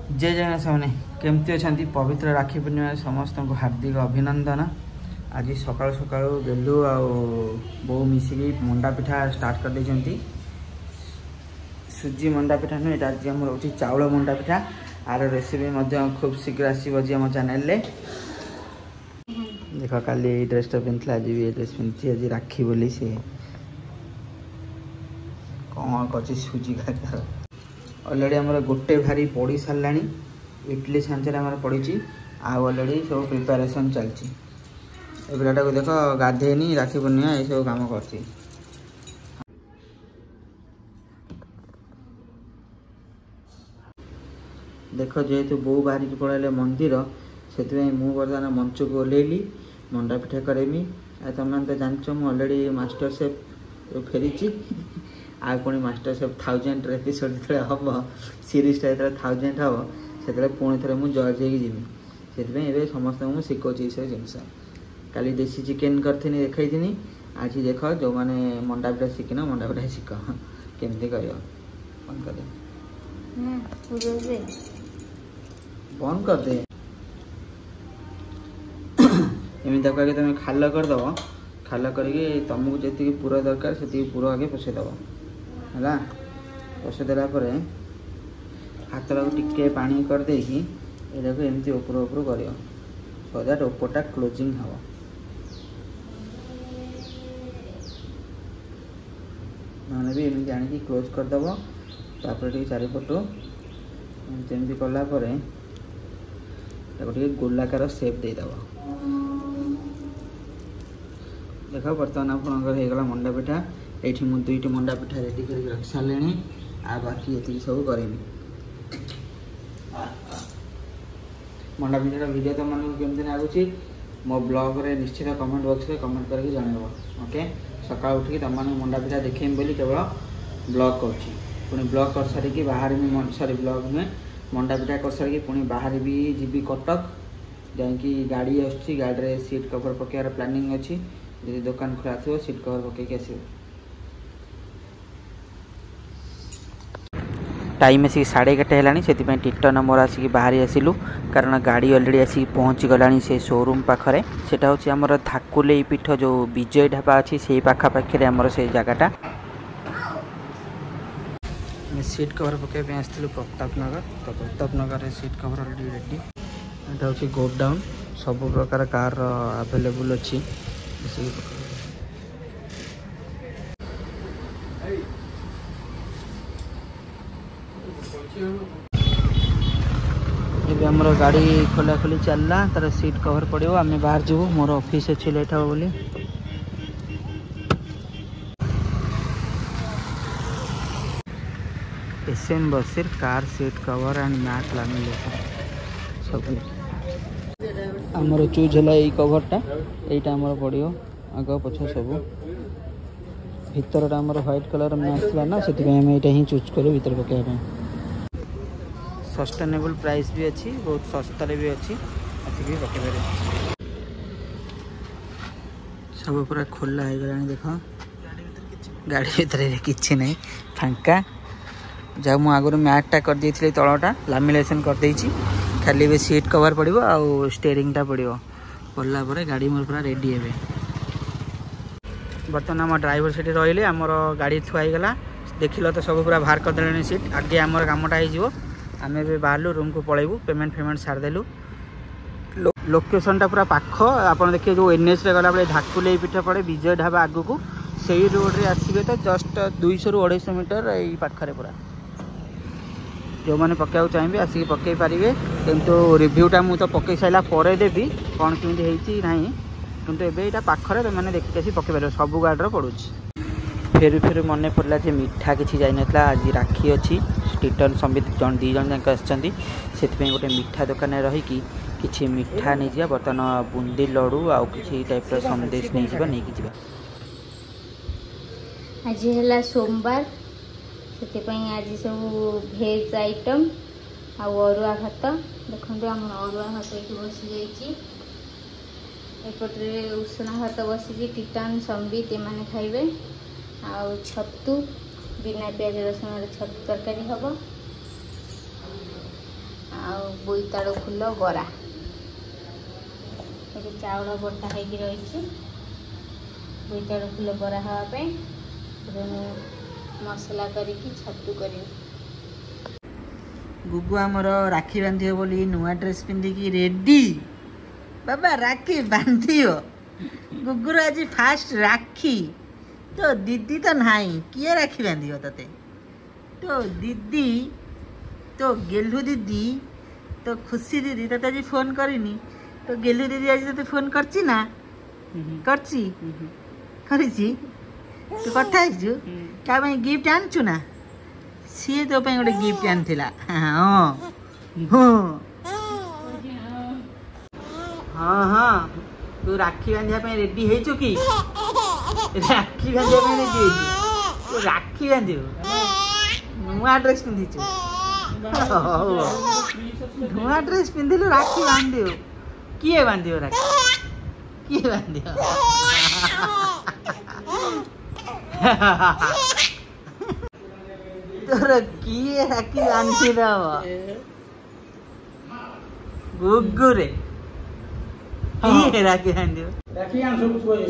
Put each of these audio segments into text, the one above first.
जय जगन्नाथ सामने केमती अच्छा पवित्र राखी पूर्णिमा समस्त को हार्दिक अभिनंदन। आज सकाल सकाल गेलु बो मिसिकी मंडा पिठा स्टार्ट कर देछंती। सुजी मंडा पिठा नुह आज आमर हूँ चाउल मंडा पिठा। आर रेसिपी खूब शीघ्र आसो आम चैनल देख काली ड्रेस पिंधला आज भी ड्रेस पिंधि आज राखी बोली सी कौन कर सुजी खाकर अलरेडी आमर गोटे भारी पड़ी सारा इडली छांचर आमर पड़ी अलरेडी सब प्रिपेरेसन चलती। पिलाटा को देख गाधेनी राखी पूर्णिमा ये सब कम कर देख जेहेतु बो बाहर की पड़े मंदिर से बर्तमान मंच को ओह्लैली मंडा पिठा करेमी। तुम तो जानच मुझे अलरेडी मास्टर सेफ फेरी आ पुणी मास्टर सेफ 1000 एपिसोड जो हम सीरीजटा जो 1000 हम से पुणी थे मुझे जज हो जीवी से समस्त मुझे शिखौची ये जिनस काली देसी चिकेन करी देखी आज देख जो मैंने मंडा पिठा शिखिन मंडा पिठा शिख केमती कर बंद कर बंद कर दे एमती आगे तुम खाल करदब खाल करके तुमको जी पूर दरकार से पूर आगे पशेदब है पशेदेला हाथ टिके पानी करदे यहाँ एमती ऊपर ऊपर कर सो दैट ऊपरटा क्लोजिंग हम मैंने भी एमती आनिकी क्लोज करदब तापर चारिपटू एमती कलापर गोलाकार सेप देदेव। देख बर्तमान आपगला मंडा पिठा ये मुझे 2टी मंडा पिठा रेडी कर रख सारे आ बाकी ये सब करें मंडा पिठार वीडियो तुम मानक केमती लगुच मो ब्लॉग रे निश्चित कमेंट बॉक्स में कमेंट करके जनइब। ओके सकाल उठिक तुम मानक मंडा पिठा देखें बोली केवल ब्लॉग करुँची पुणी ब्लॉग कर सारिकी बाहर भी सॉरी ब्लॉग में मंडा पिठा कर सारिकी पुणी बाहर भी जीवी कटक जाकि गाड़ी आसुची गाड़ी रे सीट कवर पकेयार प्लानिंग अच्छी जी दुकान खुला थो सीट कवर पकईक आस टाइम आसिक 11:30 से टिटन मोर आसिक बाहर आसिलु कारण गाड़ी अलरेडी आसिक पहुँची गला से शोरूम पाखे सेटा हूँ आमर धाकुले पीठ जो विजय ढाबा अच्छी से पाखापाखि आमर से जगटा सीट कवर पकड़ आसलु प्रतापनगर तो Pratapnagar seat cover already ready यहाँ हूँ गोडाउन सब प्रकार कार अवेलेबल अच्छी आमर गाड़ी खोला खोली चलला तार सीट कवर पड़ो आम बाहर जीवु मोर ऑफिस अच्छी लेट हम बोली SM Basir car seat cover and mat lamination सब आमर चूज है यही कवरटा यहीटा आमर पड़ो आग पछ सब भितरटा आमर व्हाइट कलर मैच ना से ही चूज करूँ भर पकड़ सस्टेनेबल प्राइस भी अच्छी बहुत सस्तार भी अच्छी आसिक पकड़ सब पूरा खोला हो गला देख गाड़ी भर कि ना फांका जहाँ मुझे आगुरी मैटा कर देती तलटा लामिनेशन कर देची खाली भी सीट कवर पड़ो आउ स्टेयरिंगटा पड़ो पड़ला गाड़ी मोर पूरा रेडी है। बर्तमान आम ड्राइवर से रही आमर गाड़ी थुआईगला देखिल तो सब पूरा बाहर करदे सीट आगे आमर कामटा हो आम भी बाहर रूम को पलैबू पेमेंट फेमेंट सारिदेलु लोकेशनटा पूरा पाख आप देखिए जो एनएच रे गला धाकुले पीठ पड़े विजय ढाबा आगू को सही रोड रे आसबे तो जस्ट 200 ରୁ 250 मीटर यही पाखे पूरा जो मैंने पकड़ा चाहिए आसिक पकई पारे किंतु रिव्यूटा मुझे तो पकई सारा पर देवी कौन केमी ना किंतु एटा पाखरे तुमने देखिए आसी पकई पार सब गाड़ी पड़ू फेर फेर मन पड़ा जे मिठा किसी जाई नथला आज राखी अच्छी टिटन समित जन 2 जन जाक आछंती सेथिपई गोटे मिठा दुकान रहीकि किछि मिठा नहीं जा बर्तमान बुंदी लड्डू आउ किछि टाइप रो संदेश नहीं जा नहीं कि आज है सोमवार से आज सब भेज आइटम आरुआ भात देखो आम अरुआ भात ये बसी जापटे उषुना भात बसी टिटान संबित एम खाइबे आउ छतु बिना प्याज रसुण छतु तरकारी हम बोईताड़ फूल गरा ये चाउल बटा हो रही बोईताड़ फूल गरा हाँपे मसला करके छतु कर गुगु आमर राखी बांधियो बोली नुआ ड्रेस पिंधिकी रेडी बाबा राखी बांधियो गुगुर आज फास्ट राखी तो दीदी तो नहीं किए राखी बांधियो तते तो दीदी तो गेलू दीदी तो खुशी दीदी तते आज फोन करनी तो गेलू दीदी आज तते फोन करची ना करची करिची तू कथा आइछु का भाई गिफ्ट आनछु ना सी तो पे गोटे गिफ्ट आनथिला हां हां हां तू राखी बांधिया पे रेडी हेचु की राखी बांधिया पे रेडी हेचु तू राखी बांधियो नुआ ड्रेस पिंधिछु नुआ ड्रेस पिंधिलु राखी बांधियो किए बांधियो राखी किए बांधियो तोर किए राखी बांधी गुगु रे किए राखी बांधियो राखी आन सब कोई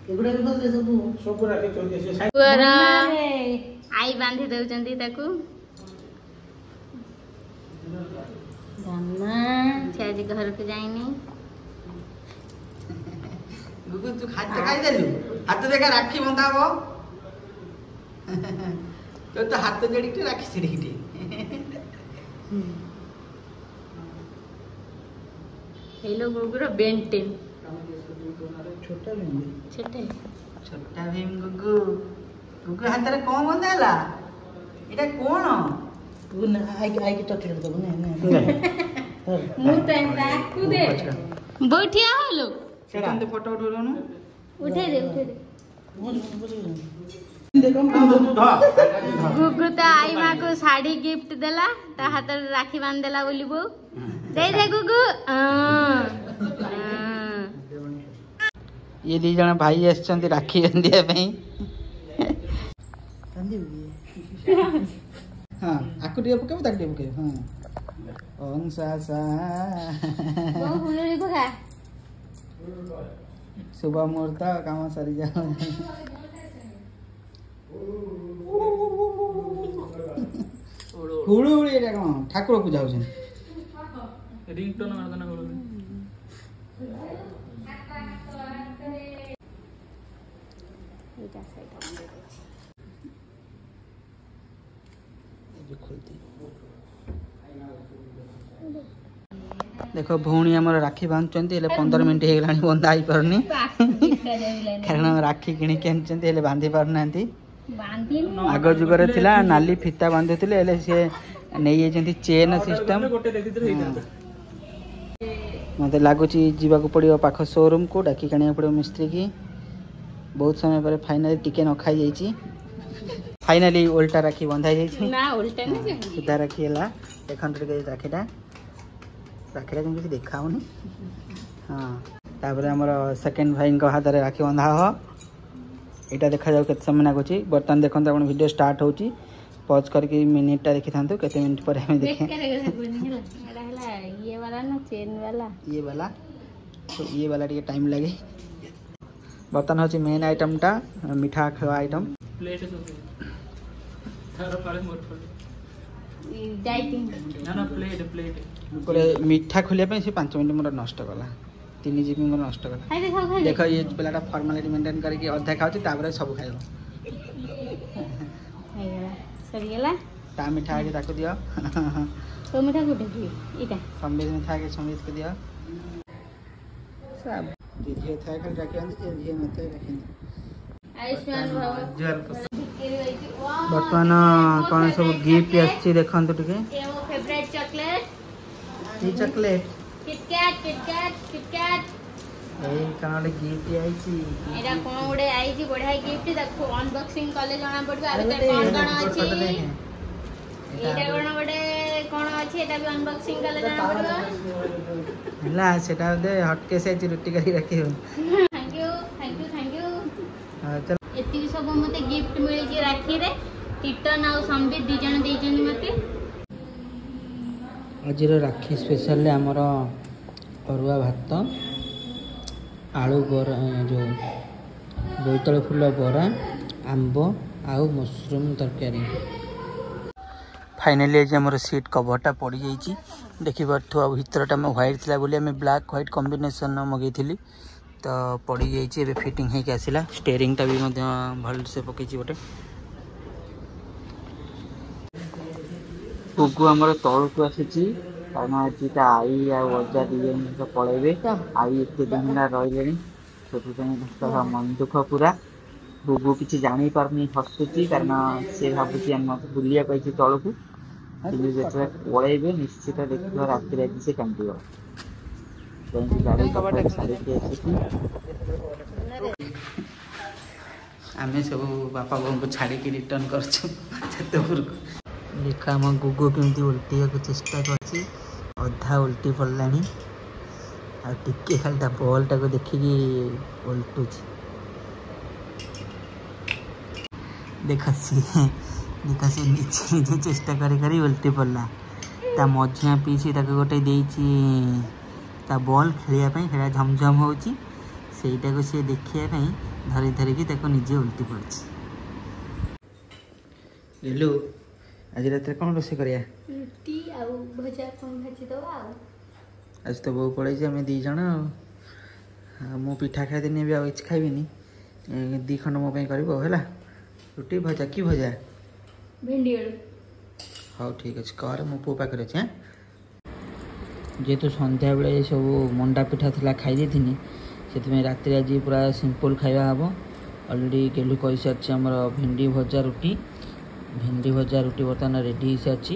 एगुडा के बोल सब राखी तो से पुरा आई बांधी दउचंती ताकू धन्ना से आज घर के जाइनी गुगु तू खाई देलु हाथ देखा राखी बंधाबो तो हाथ जड़ी के राखी सिड़ी हेलो गुगुर बेंटेन छोटा नहीं छोटे छोटा भीम गुगु गुगु हाथ रे कोन बंधाला एटा कोन तू ना आई के चॉकलेट दबो ना मु टाइम राखू दे बैठिया हो लोग सेकंड फोटो उठोनु उठे दे देखम गुगु तो आई माँ को साड़ी गिफ्ट देला ता हाथ राखी बांध देला बोली बो दे गुगु ये दी जण भाई आछंती राखी बांधिया पई हां आकु टिके पके ताक टिके पके हां ओम सा सा वो हुलुरी बगा शुभ मुहूर्त काम सरी जा हुड़ू हुड़ी एटा कोन ठाकुर पूजा होछन रिंगटोन मारदना बोल एटा साइड ये खोलती देखो भौणी आमर राखी बांधुचंती हेले 15 मिनिट हे गलानी बंधा ही परनी कारण राखी किणी के आनचंती हेले बांधी परनांती आग जुगरे थिला नाली फिता बांधुथिले हेले से नै एजंती चेन सिस्टम मते लागुची जीवा को पड़ियो पाखो शोरूम को डाकी कानिया पड़ियो मिस्त्री की बहुत समय पर फाइनली टिके न खाई जाईची फाइनली उल्टा राखी बंधा जाईची ना उल्टा नहीं सीधा राखी हला देखन टिके राखीटा राखीटा तुम किसी देखाओनी हाँ तापर आमर सेकेंड भाई हाथ में राखी बंधा हो यहाँ देखा जाऊ केते समय लागुची बर्तमान देखो अपन वीडियो स्टार्ट होची पॉज करके मिनिटा देखि थांतु केते मिनिट पर हम देखे ये वाला ना चेन वाला तो ये वाला टिके टाइम लगे बर्तमान होची मेन आइटमटा मीठा खावा आइटम प्लेट थारो पाले मोर डाइटिंग ना ना प्लेट गोटे मीठा खोलिया पे से 5 मिनिट मोर नष्ट कला 3 जीबी मोर नष्ट कला खाई दे खाओ देखो ये पिलाटा फॉर्मालिटी मेंटेन करके अधा खाउची तापर सब खाइबो खाइगला सरियला ता मीठा आगे ताको दियो तो मीठा गुटे की इटा संबेद मीठा के संबेद के दियो सब दीजिए था कल जाके अंदर दीजिए मत रखें आयुष्मान भव जल बर्तमान कौन सब गिफ्ट आछि देखंतु टिके ये वो फेवरेट चॉकलेट ई चॉकलेट किटकैट ए कनाले गिफ्ट आइछि एरा कोन उडे आइछि बढ़िया गिफ्ट देखो अनबॉक्सिंग कले जाना पड़बे आ भीतर कोन कोन अछि एटा कोन अछि एटा भी अनबॉक्सिंग कले जाना पड़बे हला सेटा दे हटके से रुटी करी रखियो थैंक यू चल एति सब मते गिफ्ट मिली राखी रे टिटन आ संबित दी जण देजनी मते आज राखी स्पेशल आमर अरुआ भात आलू बरा जो बोईतालु फूल बरा आंब आउ मशरूम तरकारी। फाइनाली आज आमर सीट कभरटा पड़ जाइए देखी पार्थु भितरटा में व्हाइट थी बोली आम ब्लैक व्हाइट कॉम्बिनेशन मगई तो पड़ जाइए फिटिंग होके आसला स्टेयरिंगटा भी भल से पकई गोटे गुगु आमर तौक आसी कारण आज आई आजा दी पलैबे आई एत दिन रही से मन दुख पूरा गुगु किसी जानी पारनी हसुची कारण से भावुची आम बुलिया पाई तौक जो पलैबे निश्चित देखिए राति आज से कांद गाड़ी सारी आम सब बापा बों को छाड़ी रिटर्न कर देखा आम गुगु केमती उल्टिया को चेष्टा करछि अधा उल्टी पड़ला आ टिके खाली बॉलटा को देखिकी उल्टुछि देखा सी नीचे नीचे चेष्टा करी उल्टी पड़ला ता मझिया पीछे गोटे ता बॉल खेलिया झमझम होची सेटा को सी देखिया धरी धरिकी निजे उल्टी पड़ी गेलु आज रात कौन रोसे करिया रुटी आउ भजा कौन भाजी दवा आज तो बहु पड़े आम दी जन मु पिठा खाइदेनी भी आज खाइबिनी 2 खंड मो कर रुटी भजा कि भजा भेंडी आलू हाँ ठीक अच्छे कर मो पो पाखे अच्छे जेहेतु संध्या बेले सब मंडा पिठा थी खाई थी से राति आज पूरा सिंपल खाଇବା हम अलरेडी गेलु कही सारी आमर भेंडी भजा रुटी बर्तमान रेडी हो सारी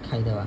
खाईदेवा।